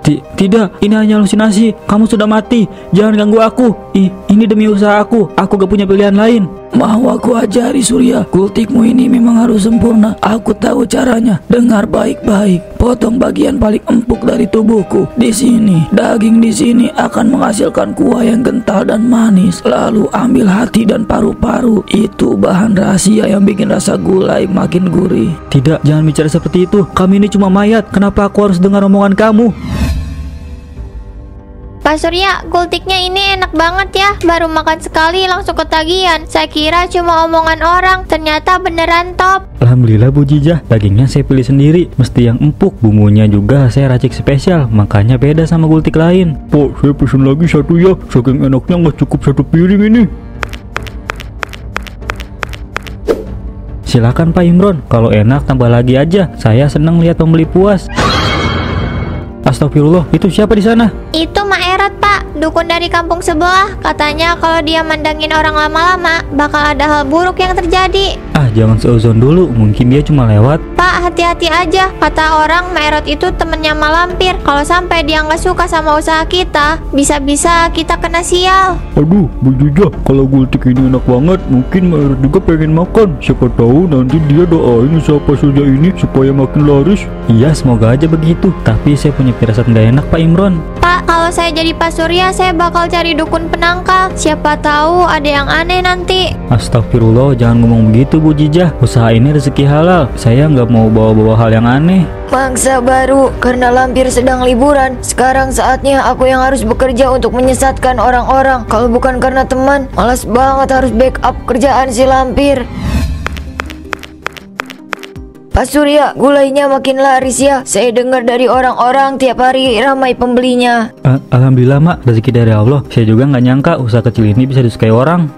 Tidak, ini hanya halusinasi. Kamu sudah mati. Jangan ganggu aku. Ini demi usaha aku. Aku gak punya pilihan lain. Mau aku ajari Surya, gultikmu ini memang harus sempurna. Aku tahu caranya. Dengar baik-baik. Potong bagian paling empuk dari tubuhku. Di sini, daging di sini akan menghasilkan kuah yang kental dan manis. Lalu ambil hati dan paru-paru. Itu bahan rahasia yang bikin rasa gulai makin gurih. Tidak, jangan bicara seperti itu. Kami ini cuma mayat. Kenapa aku harus dengar omongan kamu? Pak Surya, gultiknya ini enak banget ya. Baru makan sekali langsung ketagihan. Saya kira cuma omongan orang, ternyata beneran top. Alhamdulillah Bu Jijah, dagingnya saya pilih sendiri. Mesti yang empuk, bumbunya juga saya racik spesial. Makanya beda sama gultik lain. Pak, saya pesen lagi satu ya. Saking enaknya nggak cukup satu piring ini. Silakan Pak Imron, kalau enak tambah lagi aja. Saya senang lihat pembeli puas. Astagfirullah, itu siapa di sana? Itu Mak Erot, Pak, dukun dari kampung sebelah. Katanya kalau dia mandangin orang lama-lama, bakal ada hal buruk yang terjadi. Jangan seuzon dulu, mungkin dia cuma lewat. Pak, hati-hati aja. Kata orang Mak Erot itu temennya malampir. Kalau sampai dia nggak suka sama usaha kita, bisa-bisa kita kena sial. Aduh, Bu Jijah, kalau gultik ini enak banget, mungkin Mayro juga pengen makan. Siapa tahu nanti dia doain usaha Pak Surya ini supaya makin laris. Iya, semoga aja begitu. Tapi saya punya firasat nggak enak Pak Imron. Pak, kalau saya jadi Pak Surya, saya bakal cari dukun penangkal. Siapa tahu ada yang aneh nanti. Astagfirullah, jangan ngomong begitu Bu Jijah. Usaha ini rezeki halal. Saya nggak mau bawa-bawa hal yang aneh. Mangsa baru, karena lampir sedang liburan. Sekarang saatnya aku yang harus bekerja untuk menyesatkan orang-orang. Kalau bukan karena teman, malas banget harus backup kerjaan si lampir. Pak Surya, gulainya makin laris ya. Saya dengar dari orang-orang tiap hari ramai pembelinya. Alhamdulillah Mak, rezeki dari Allah. Saya juga nggak nyangka usaha kecil ini bisa disukai orang.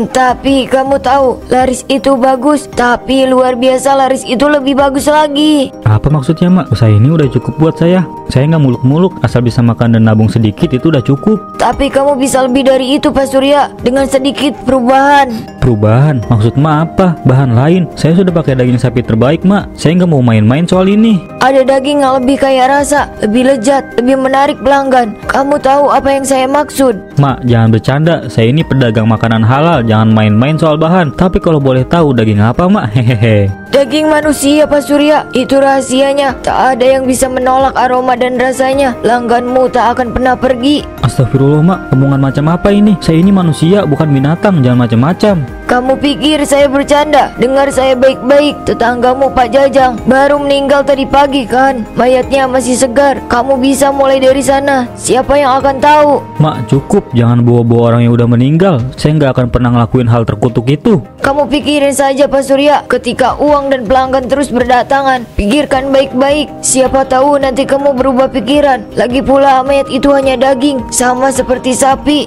Tapi kamu tahu, laris itu bagus, tapi luar biasa laris itu lebih bagus lagi. Apa maksudnya Mak? Usaha ini udah cukup buat saya. Saya nggak muluk-muluk, asal bisa makan dan nabung sedikit itu udah cukup. Tapi kamu bisa lebih dari itu Pak Surya, dengan sedikit perubahan. Perubahan? Maksud Mak apa? Bahan lain? Saya sudah pakai daging sapi terbaik Mak. Saya nggak mau main-main soal ini. Ada daging yang lebih kaya rasa, lebih lezat, lebih menarik pelanggan. Kamu tahu apa yang saya maksud? Mak, jangan bercanda. Saya ini pedagang makanan halal. Jangan main-main soal bahan. Tapi kalau boleh tahu daging apa Mak? Hehehe. Daging manusia Pak Surya, itu rahasianya. Tak ada yang bisa menolak aroma dan rasanya. Langganmu tak akan pernah pergi. Astagfirullah Mak, omongan macam apa ini? Saya ini manusia, bukan binatang. Jangan macam-macam. Kamu pikir saya bercanda? Dengar saya baik-baik. Tetanggamu Pak Jajang baru meninggal tadi pagi kan? Mayatnya masih segar. Kamu bisa mulai dari sana. Siapa yang akan tahu? Mak, cukup. Jangan bawa-bawa orang yang udah meninggal. Saya nggak akan pernah ngelakuin hal terkutuk itu. Kamu pikirin saja Pak Surya. Ketika uang dan pelanggan terus berdatangan, pikirkan baik-baik. Siapa tahu nanti kamu berubah pikiran. Lagi pula mayat itu hanya daging, sama seperti sapi.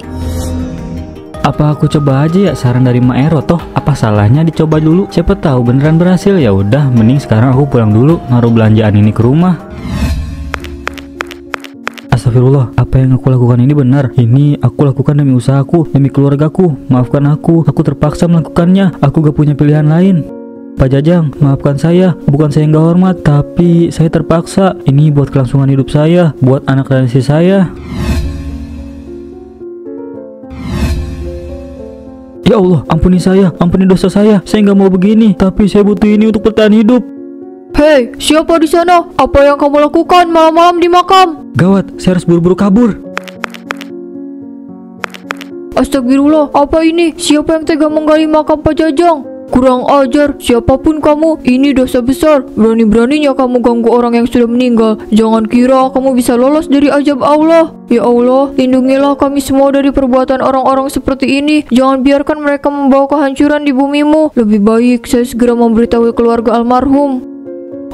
Apa aku coba aja ya saran dari Mak Ero toh? Apa salahnya dicoba dulu? Siapa tahu beneran berhasil. Ya udah, mending sekarang aku pulang dulu, naruh belanjaan ini ke rumah. Astagfirullah, apa yang aku lakukan ini benar. Ini aku lakukan demi usahaku, demi keluargaku. Maafkan aku terpaksa melakukannya. Aku gak punya pilihan lain. Pak Jajang, maafkan saya. Bukan saya nggak hormat, tapi saya terpaksa. Ini buat kelangsungan hidup saya, buat anak dan istri saya. Ya Allah, ampuni saya, ampuni dosa saya. Saya nggak mau begini, tapi saya butuh ini untuk bertahan hidup. Hei, siapa di sana? Apa yang kamu lakukan malam-malam di makam? Gawat, saya harus buru-buru kabur. Astagfirullah, apa ini? Siapa yang tega menggali makam Pak Jajang? Kurang ajar, siapapun kamu, ini dosa besar. Berani-beraninya kamu ganggu orang yang sudah meninggal. Jangan kira kamu bisa lolos dari azab Allah. Ya Allah, lindungilah kami semua dari perbuatan orang-orang seperti ini. Jangan biarkan mereka membawa kehancuran di bumimu. Lebih baik saya segera memberitahu keluarga almarhum.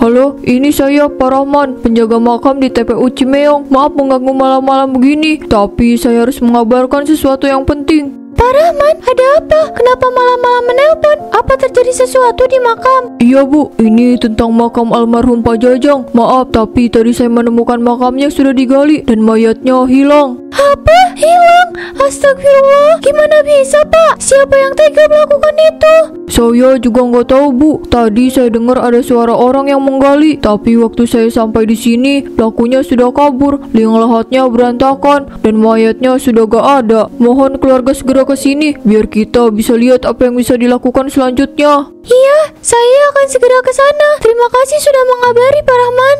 Halo, ini saya Pak Rahman, penjaga makam di TPU Cimeong. Maaf mengganggu malam-malam begini, tapi saya harus mengabarkan sesuatu yang penting. Pak Rahman, ada apa? Kenapa malam-malam menelpon? Apa terjadi sesuatu di makam? Iya Bu, ini tentang makam almarhum Pak Jajang. Maaf, tapi tadi saya menemukan makamnya sudah digali dan mayatnya hilang. Apa? hilang. Astagfirullah, gimana bisa Pak? Siapa yang tega melakukan itu? Saya juga nggak tahu Bu. Tadi saya dengar ada suara orang yang menggali, tapi waktu saya sampai di sini, pelakunya sudah kabur, liang lahatnya berantakan, dan mayatnya sudah gak ada. Mohon keluarga segera ke sini, biar kita bisa lihat apa yang bisa dilakukan selanjutnya. Iya, saya akan segera ke sana. Terima kasih sudah mengabari Pak Rahman.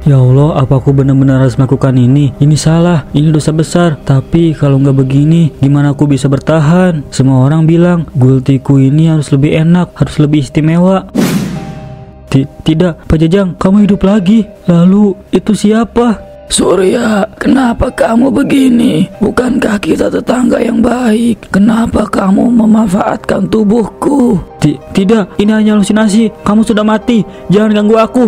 Ya Allah, apa aku benar-benar harus melakukan ini? Ini salah, ini dosa besar. Tapi kalau nggak begini, gimana aku bisa bertahan? Semua orang bilang gultiku ini harus lebih enak, harus lebih istimewa. Tidak, Pak Jajang, kamu hidup lagi. Lalu itu siapa? Surya, kenapa kamu begini? Bukankah kita tetangga yang baik? Kenapa kamu memanfaatkan tubuhku? Tidak, ini hanya halusinasi. Kamu sudah mati. Jangan ganggu aku.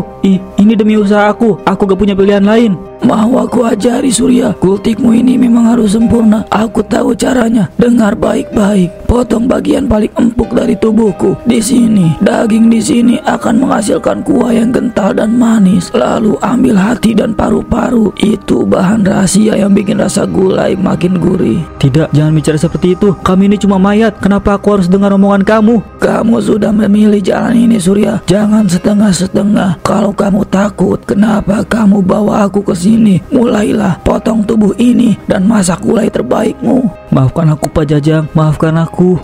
Ini demi usaha aku. Aku gak punya pilihan lain. Mau aku ajari Surya, gultikmu ini memang harus sempurna. Aku tahu caranya. Dengar baik-baik. Potong bagian paling empuk dari tubuhku. Di sini, daging di sini akan menghasilkan kuah yang kental dan manis. Lalu ambil hati dan paru-paru. Itu bahan rahasia yang bikin rasa gulai makin gurih. Tidak, jangan bicara seperti itu. Kami ini cuma mayat. Kenapa aku harus dengar omongan kamu? Kamu sudah memilih jalan ini Surya. Jangan setengah-setengah. Kalau kamu takut, kenapa kamu bawa aku ke sini? Mulailah potong tubuh ini dan masak gulai terbaikmu. Maafkan aku Pak Jajang, maafkan aku.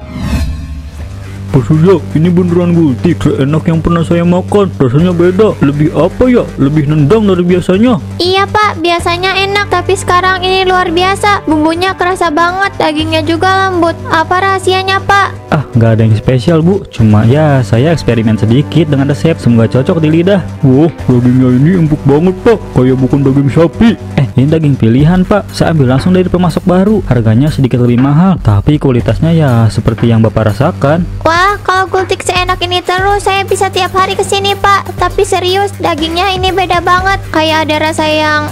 Pak Surya, ini beneran gultik seenak yang pernah saya makan. Rasanya beda. Lebih apa ya? Lebih nendang dari biasanya. Iya Pak, biasanya enak, tapi sekarang ini luar biasa. Bumbunya kerasa banget, dagingnya juga lembut. Apa rahasianya Pak? Nggak ada yang spesial Bu. Cuma ya saya eksperimen sedikit dengan resep. Semoga cocok di lidah. Wah, dagingnya ini empuk banget Pak. Kayak bukan daging sapi. Ini daging pilihan Pak. Saya ambil langsung dari pemasok baru. Harganya sedikit lebih mahal, tapi kualitasnya ya seperti yang Bapak rasakan. Wah, kalau gultik seenak ini terus, saya bisa tiap hari kesini Pak. Tapi serius, dagingnya ini beda banget. Kayak ada rasa yang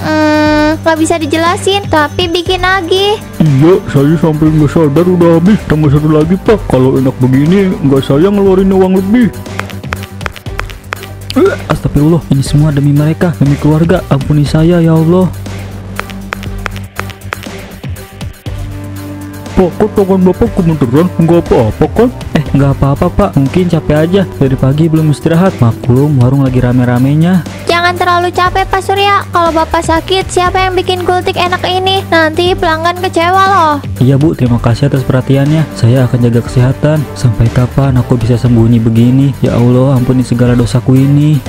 nggak bisa dijelasin, tapi bikin nagih. Iya, saya sampai nggak sadar udah habis. Tambah satu lagi Pak. Kalau enak begini, nggak saya ngeluarin uang lebih. Astagfirullah, ini semua demi mereka, demi keluarga. Ampuni saya ya Allah. Pak, kok tangan Bapak gemeteran? Nggak apa-apa kan? Nggak apa-apa Pak, mungkin capek aja. Dari pagi belum istirahat. Maklum, warung lagi rame-ramenya. Jangan terlalu capek Pak Surya. Kalau Bapak sakit, siapa yang bikin gultik enak ini? Nanti pelanggan kecewa loh. Iya Bu, terima kasih atas perhatiannya. Saya akan jaga kesehatan. Sampai kapan aku bisa sembunyi begini? Ya Allah, ampuni segala dosaku ini.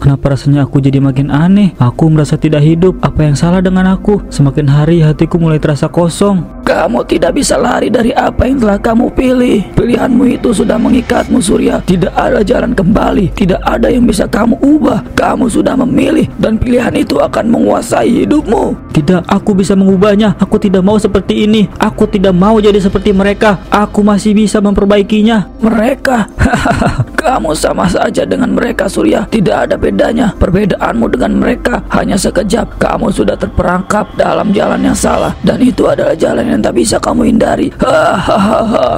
Kenapa rasanya aku jadi makin aneh? Aku merasa tidak hidup. Apa yang salah dengan aku? Semakin hari hatiku mulai terasa kosong. Kamu tidak bisa lari dari apa yang telah kamu pilih. Pilihanmu itu sudah mengikatmu Surya. Tidak ada jalan kembali. Tidak ada yang bisa kamu ubah. Kamu sudah memilih dan pilihan itu akan menguasai hidupmu. Tidak, aku bisa mengubahnya. Aku tidak mau seperti ini. Aku tidak mau jadi seperti mereka. Aku masih bisa memperbaikinya. Mereka? Kamu sama saja dengan mereka Surya. Tidak ada bedanya. Perbedaanmu dengan mereka hanya sekejap. Kamu sudah terperangkap dalam jalan yang salah, dan itu adalah jalan yang tak bisa kamu hindari.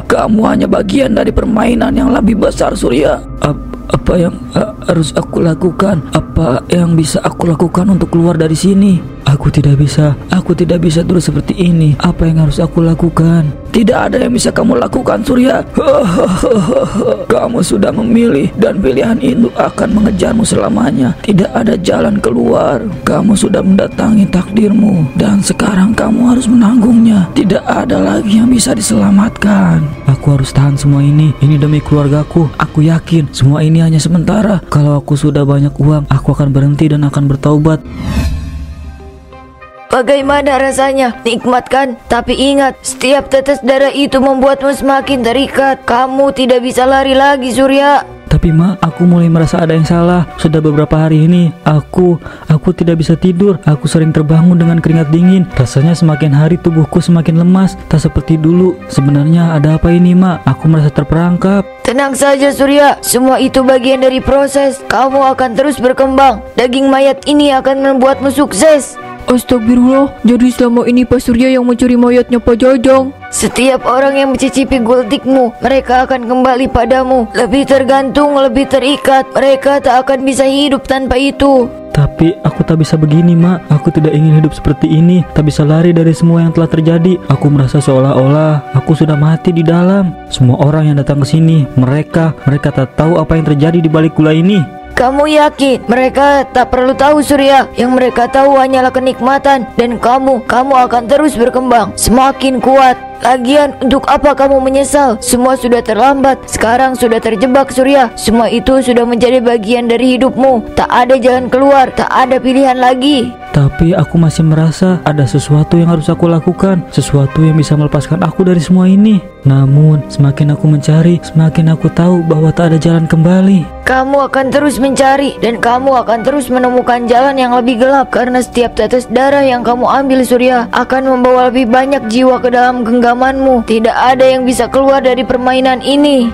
Kamu hanya bagian dari permainan yang lebih besar Surya. Apa yang harus aku lakukan? Apa yang bisa aku lakukan untuk keluar dari sini? Aku tidak bisa terus seperti ini. Apa yang harus aku lakukan? Tidak ada yang bisa kamu lakukan Surya. Kamu sudah memilih dan pilihan itu akan mengejarmu selamanya. Tidak ada jalan keluar. Kamu sudah mendatangi takdirmu, dan sekarang kamu harus menanggungnya. Tidak ada lagi yang bisa diselamatkan. Aku harus tahan semua ini. Ini demi keluargaku. Aku yakin semua ini hanya sementara. Kalau aku sudah banyak uang, aku akan berhenti dan akan bertaubat. Bagaimana rasanya? Nikmat kan? Tapi ingat, setiap tetes darah itu membuatmu semakin terikat. Kamu tidak bisa lari lagi Surya. Tapi Ma, aku mulai merasa ada yang salah. Sudah beberapa hari ini Aku tidak bisa tidur. Aku sering terbangun dengan keringat dingin. Rasanya semakin hari tubuhku semakin lemas, tak seperti dulu. Sebenarnya ada apa ini Ma? Aku merasa terperangkap. Tenang saja Surya, semua itu bagian dari proses. Kamu akan terus berkembang. Daging mayat ini akan membuatmu sukses. Astagfirullah, jadi selama ini Pak Surya yang mencuri mayatnya Pak Jajang. Setiap orang yang mencicipi gultikmu, mereka akan kembali padamu. Lebih tergantung, lebih terikat. Mereka tak akan bisa hidup tanpa itu. Tapi aku tak bisa begini, Mak. Aku tidak ingin hidup seperti ini, tak bisa lari dari semua yang telah terjadi. Aku merasa seolah-olah aku sudah mati di dalam. Semua orang yang datang ke sini, mereka tak tahu apa yang terjadi di balik gula ini. Kamu yakin mereka tak perlu tahu, Surya? Yang mereka tahu hanyalah kenikmatan. Dan kamu akan terus berkembang, semakin kuat. Lagian untuk apa kamu menyesal? Semua sudah terlambat. Sekarang sudah terjebak, Surya. Semua itu sudah menjadi bagian dari hidupmu. Tak ada jalan keluar, tak ada pilihan lagi. Tapi aku masih merasa ada sesuatu yang harus aku lakukan, sesuatu yang bisa melepaskan aku dari semua ini. Namun semakin aku mencari, semakin aku tahu bahwa tak ada jalan kembali. Kamu akan terus mencari, dan kamu akan terus menemukan jalan yang lebih gelap. Karena setiap tetes darah yang kamu ambil, Surya, akan membawa lebih banyak jiwa ke dalam genggamanmu. Tidak ada yang bisa keluar dari permainan ini.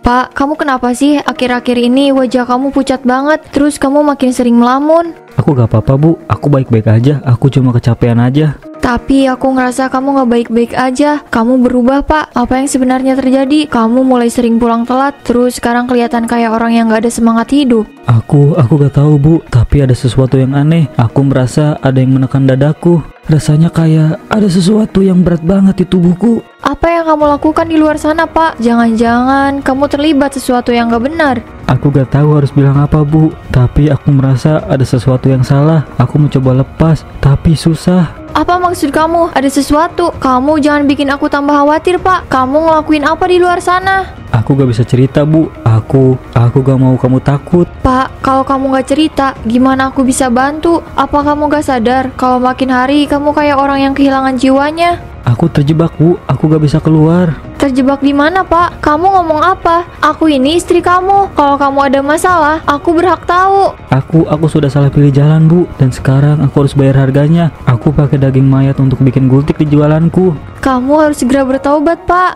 Pak, kamu kenapa sih? Akhir-akhir ini wajah kamu pucat banget, terus kamu makin sering melamun. Aku gak apa-apa, Bu. Aku baik-baik aja. Aku cuma kecapean aja. Tapi aku ngerasa kamu gak baik-baik aja. Kamu berubah, Pak. Apa yang sebenarnya terjadi? Kamu mulai sering pulang telat, terus sekarang kelihatan kayak orang yang gak ada semangat hidup. Aku gak tahu, Bu. Tapi ada sesuatu yang aneh. Aku merasa ada yang menekan dadaku. Rasanya kayak ada sesuatu yang berat banget di tubuhku. Apa yang kamu lakukan di luar sana, Pak? Jangan-jangan kamu terlibat sesuatu yang gak benar. Aku gak tahu harus bilang apa, Bu. Tapi aku merasa ada sesuatu yang salah. Aku mencoba lepas, tapi susah. Apa maksud kamu? Ada sesuatu? Kamu jangan bikin aku tambah khawatir, Pak. Kamu ngelakuin apa di luar sana? Aku gak bisa cerita, Bu. Aku gak mau kamu takut. Pak, kalau kamu gak cerita, gimana aku bisa bantu? Apa kamu gak sadar kalau makin hari kamu kayak orang yang kehilangan jiwanya? Aku terjebak, Bu. Aku gak bisa keluar. Terjebak di mana, Pak? Kamu ngomong apa? Aku ini istri kamu. Kalau kamu ada masalah, aku berhak tahu. Aku sudah salah pilih jalan, Bu. Dan sekarang aku harus bayar harganya. Aku pakai daging mayat untuk bikin gultik di jualanku. Kamu harus segera bertaubat, Pak.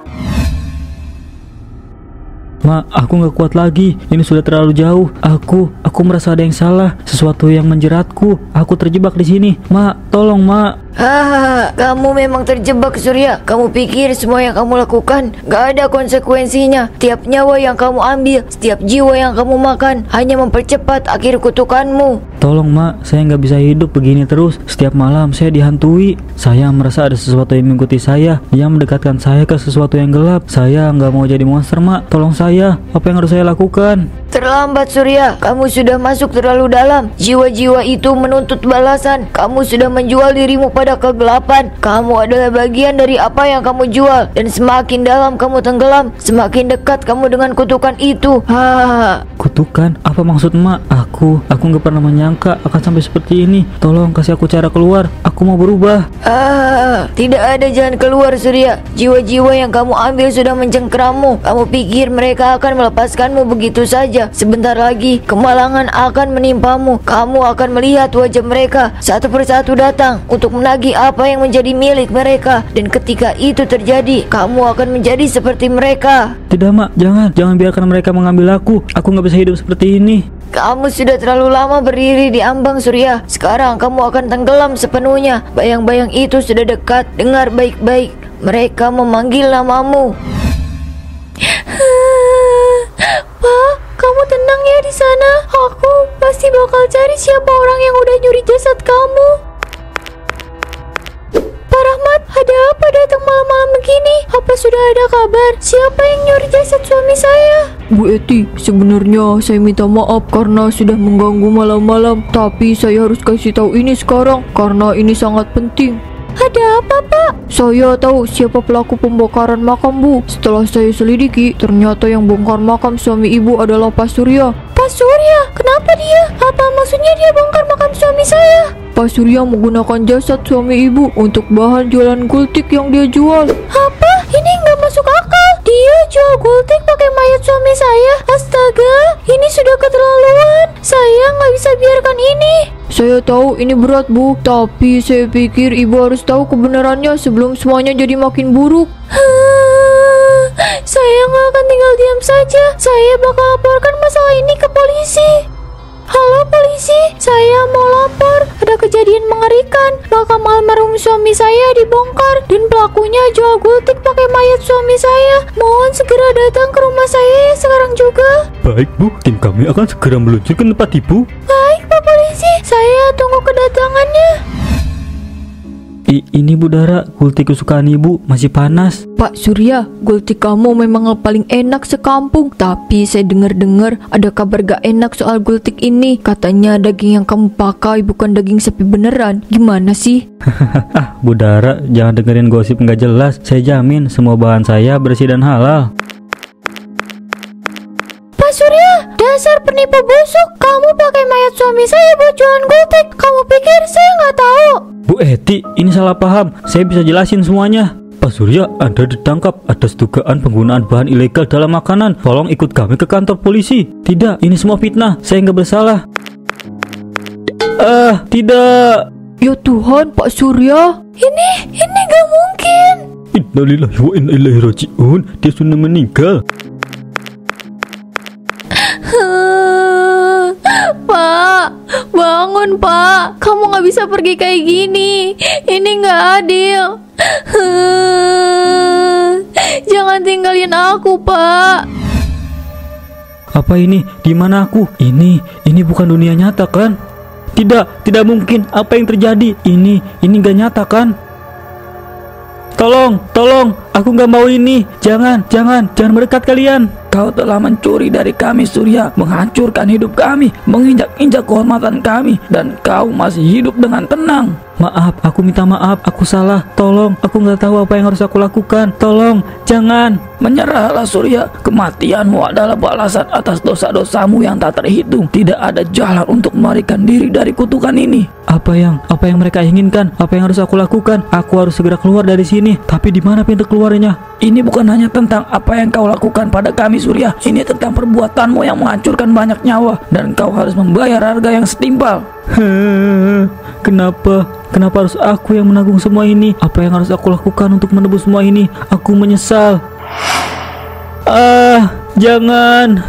Ma, aku gak kuat lagi. Ini sudah terlalu jauh. Aku merasa ada yang salah. Sesuatu yang menjeratku. Aku terjebak di sini. Ma, tolong, Ma. Kamu memang terjebak, Surya. Kamu pikir semua yang kamu lakukan gak ada konsekuensinya. Setiap nyawa yang kamu ambil, setiap jiwa yang kamu makan, hanya mempercepat akhir kutukanmu. Tolong, Ma, saya nggak bisa hidup begini terus. Setiap malam saya dihantui. Saya merasa ada sesuatu yang mengikuti saya, yang mendekatkan saya ke sesuatu yang gelap. Saya nggak mau jadi monster, Ma. Tolong saya. Apa yang harus saya lakukan? Terlambat, Surya. Kamu sudah masuk terlalu dalam. Jiwa-jiwa itu menuntut balasan. Kamu sudah menjual dirimu pada kegelapan. Kamu adalah bagian dari apa yang kamu jual. Dan semakin dalam kamu tenggelam, semakin dekat kamu dengan kutukan itu. Kutukan? Apa maksud, Ma? Aku nggak pernah menyangka akan sampai seperti ini. Tolong kasih aku cara keluar. Aku mau berubah. Tidak ada jalan keluar, Surya. Jiwa-jiwa yang kamu ambil sudah mencengkerammu. Kamu pikir mereka akan melepaskanmu begitu saja? Sebentar lagi kemalangan akan menimpamu. Kamu akan melihat wajah mereka satu persatu datang untuk menagih apa yang menjadi milik mereka. Dan ketika itu terjadi, kamu akan menjadi seperti mereka. Tidak, Ma. Jangan biarkan mereka mengambil aku. Aku nggak bisa hidup seperti ini. Kamu sudah terlalu lama berdiri di ambang, Surya. Sekarang kamu akan tenggelam sepenuhnya. Bayang-bayang itu sudah dekat. Dengar baik-baik. Mereka memanggil namamu. Pak, kamu tenang ya di sana. Aku pasti bakal cari siapa orang yang udah nyuri jasad kamu. Pak Rahmat, ada apa datang malam-malam begini? Apa sudah ada kabar? Siapa yang nyuri jasad suami saya? Bu Eti, sebenarnya saya minta maaf karena sudah mengganggu malam-malam. Tapi saya harus kasih tahu ini sekarang karena ini sangat penting. Ada apa, Pak? Saya tahu siapa pelaku pembongkaran makam, Bu. Setelah saya selidiki, ternyata yang bongkar makam suami ibu adalah Pak Surya. Pak Surya? Kenapa dia? Apa maksudnya dia bongkar makam suami saya? Pak Surya menggunakan jasad suami ibu untuk bahan jualan gultik yang dia jual. Apa? Ini nggak masuk akal. Dia jual gultik pakai mayat suami saya. Astaga, ini sudah keterlaluan. Saya nggak bisa biarkan ini. Saya tahu ini berat, Bu. Tapi saya pikir ibu harus tahu kebenarannya sebelum semuanya jadi makin buruk. Saya nggak akan tinggal diam saja. Saya bakal laporkan masalah ini ke polisi. Halo polisi. polisi, saya mau lapor. Ada kejadian mengerikan. Makam almarhum suami saya dibongkar dan pelakunya jual gultik pakai mayat suami saya. Mohon segera datang ke rumah saya ya sekarang juga. Baik Bu, tim kami akan segera meluncur ke tempat Ibu. Baik Pak Polisi, saya tunggu kedatangannya. Ini Bu Dara, gultik kesukaan Ibu masih panas. Pak Surya, gultik kamu memang paling enak sekampung. Tapi saya dengar-dengar ada kabar gak enak soal gultik ini. Katanya daging yang kamu pakai bukan daging sapi beneran. Gimana sih? Ah, Bu Dara, jangan dengerin gosip nggak jelas. Saya jamin semua bahan saya bersih dan halal. Pak Surya, dasar penipu busuk. Kamu pakai mayat suami saya buat jualan gultik. Kamu pikir saya nggak tahu? Bu Eti, ini salah paham. Saya bisa jelasin semuanya. Pak Surya, Anda ditangkap atas dugaan penggunaan bahan ilegal dalam makanan. Tolong ikut kami ke kantor polisi. Tidak, ini semua fitnah. Saya nggak bersalah. Tidak. Ya Tuhan, Pak Surya. Ini nggak mungkin. Innalillahi wa inna ilaihi raji'un. Dia sudah meninggal. Pak, bangun Pak. Kamu nggak bisa pergi kayak gini. Ini nggak adil. Jangan tinggalin aku, Pak. Apa ini? Di mana aku? Ini bukan dunia nyata kan? Tidak mungkin. Apa yang terjadi? Ini nggak nyata kan? Tolong, aku nggak mau ini. Jangan mendekat kalian. Kau telah mencuri dari kami Surya, menghancurkan hidup kami, menginjak-injak kehormatan kami, dan kau masih hidup dengan tenang. Maaf, aku minta maaf, aku salah. Tolong, aku nggak tahu apa yang harus aku lakukan. Tolong, jangan. Menyerahlah Surya, kematianmu adalah balasan atas dosa-dosamu yang tak terhitung. Tidak ada jalan untuk melarikan diri dari kutukan ini. Apa yang mereka inginkan? Apa yang harus aku lakukan? Aku harus segera keluar dari sini. Tapi di mana pintu keluarnya? Ini bukan hanya tentang apa yang kau lakukan pada kami Surya. Ini tentang perbuatanmu yang menghancurkan banyak nyawa, dan kau harus membayar harga yang setimpal. Kenapa harus aku yang menanggung semua ini? Apa yang harus aku lakukan untuk menebus semua ini? Aku menyesal. Jangan.